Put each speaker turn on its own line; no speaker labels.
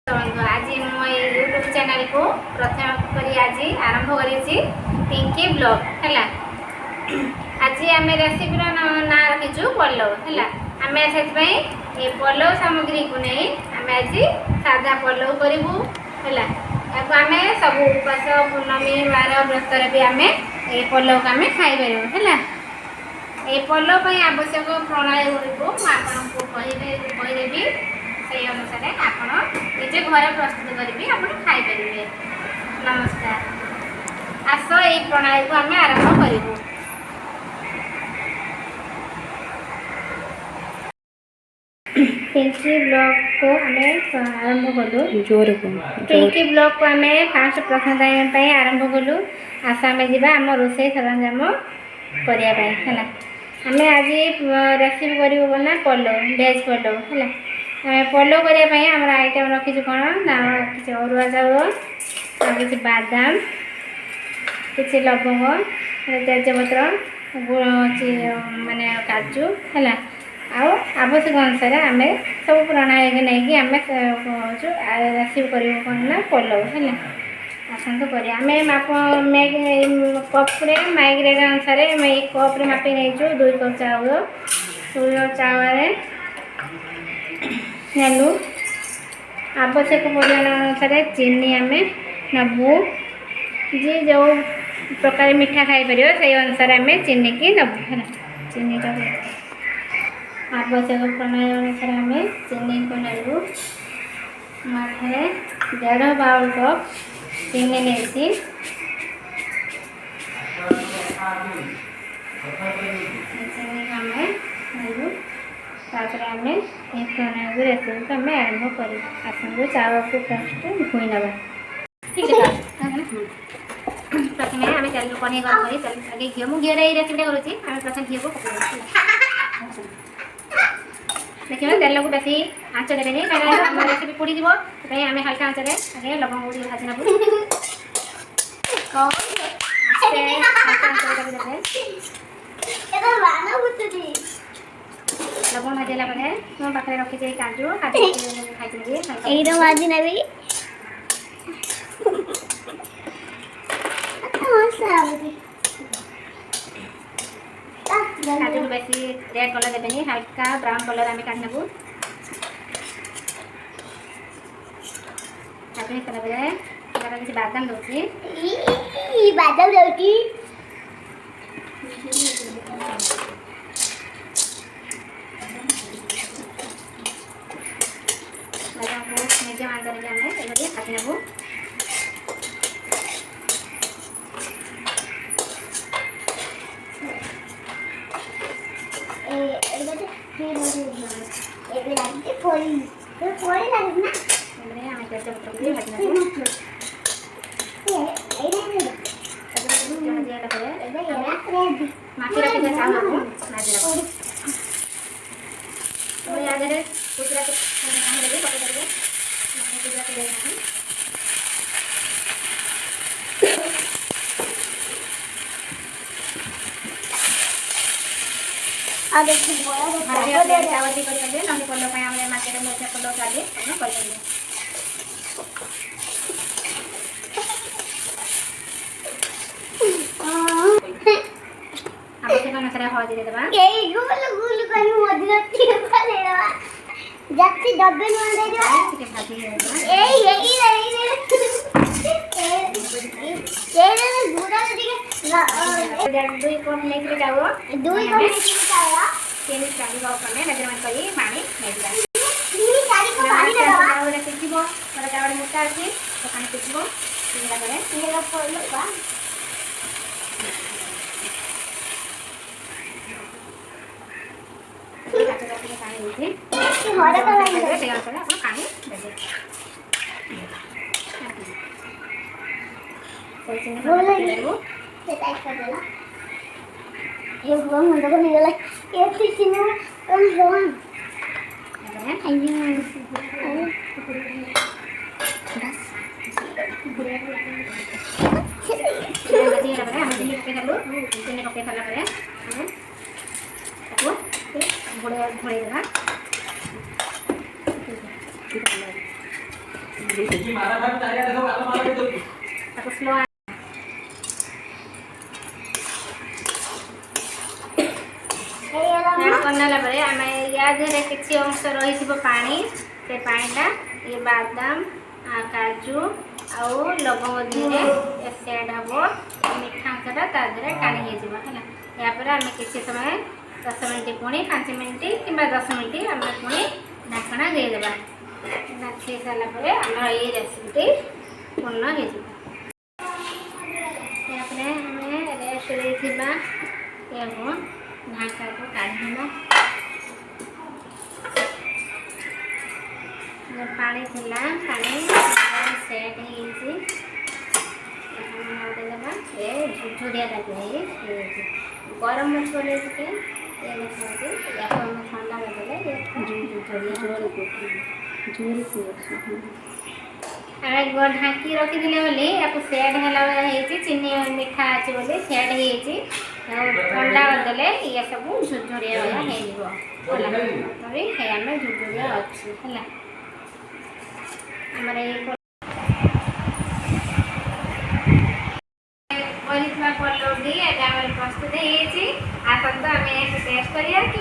बंधु आज मो यूट्यूब चैनल को प्रथम करी आज आरंभ करी पिंकी ब्लॉग है। आज आम रेसिपी ना रखीचु पलव है। आम से पलव सामग्री को नहीं आम आज साधा पलव करूँ है। आम सब उपास पूर्णमी बार व्रत भी आम ये पलव को आम खाईपर है। ये पलव आवश्यक प्रणाली गुड़ आपको कहीदेवी से अनुसार आपण निजे घर प्रस्तुत करी आप खाईपर। नमस्कार, आस ये प्रणाली को आम आरंभ करूँ। पिंकी ब्लॉग को आम आरंभ कलु जोर को पिंकी ब्लॉग को आम फास्ट प्रथम टाइम आरंभ कलु। आस आम जा आम रोसे सरंजाम करने है। आम आज रेसिपी करूँ ना पलव भेज पलव है। पलव करने आम आइटम रखीचु कौन ना कि अरुआ चाउल कि बादाम कि लवंग तेजपत्र माने काजू है। आवश्यक अनुसार आम सब प्रणाली नहीं आम रेसिपी करूँ कौन ना पलव है। आसतु कर आम माप कप्रे माइग्रेड अनुसार कप्रे मापी नहीं 2 कप चाउल 2 कप चावल नेलु। आवश्यक परिमाण अनुसार चीनी आम नबू जी जो प्रकार मीठा खाईपर से अनुसार आम चीनी की नबू है। चीनी आवश्यक प्रणाली अनुसार आम चीनी को नेलु। माठे 1.5 बाउल कप चीनी नहीं चीनी आम नेलु। तापर आम प्रणाली रेसिपी को आम आरंभ कर आसतु चावल को फर्स्ट धोई ना ठीक है। प्रथम आम तेल कड़े गरम कर आगे घी मुझे रेसिपी करुँगी आम प्रथम घी को देखिए तेल को बेसी आँच देवे कहीं रेसिपी पोड़ी आम हल्का आँच आगे लवंग गुड़ी भाजी नबू लवंग भाजला मो पाखे रखी काजू खाई भाजी नेबी काजू को बेसी रेड कलर देवे हल्का ब्राउन कलर आम काट नेबू। किसी बादाम दूसरी बादाम दौटी बादाम को निजे आंचर के आम ये काटी नेबू। माटी रखी चावल को आगे गुजराती चावल भी करेंगे ना पलव मार्केट में पलव चाहिए करेंगे। आवश्यक अनुसार हल्दी देवा दुई कप नहीं चाउल चीनी चाली मेजरमेंट कर पानी नहीं सीझ चावल मोटा अच्छी तो पानी सीझ पानी घोड़े देवा ତାକୁ ସ୍ଲୋ କରିନେଲା ପରେ ଆମେ ୟା ଦେହରେ କିଛି ଅଂଶ ରହିଥିବ ପାଣି, ସେ ପାଣିଟା ये बादाम काजू आउ लवंग दिहे सेड हम मीठा अंशटा तादेह टाणी है यापर आम किसी समय 10 मिनट पुणी 5 मिनट कि 10 मिनट आम पुणी ढाकना देदेबा। ढाकी सारापर आम ये रेसिपी पूर्ण हो रेस्ट देवा ढाका को काढ़ा पानी थिला पानी सेट होदेबा ये झुझुरिया टाइप गरम मत ये देखते या ठंडा करदेले ढाकी रखीदे बोली या सेट है चीनी मीठा अच्छे बोली सेट ठंडा करदेले ये सब झुझुरिया भाया आम झुझुरिया अच्छी है हमारे पलोडी प्रस्तुत आसत आम टेस्ट करिया कि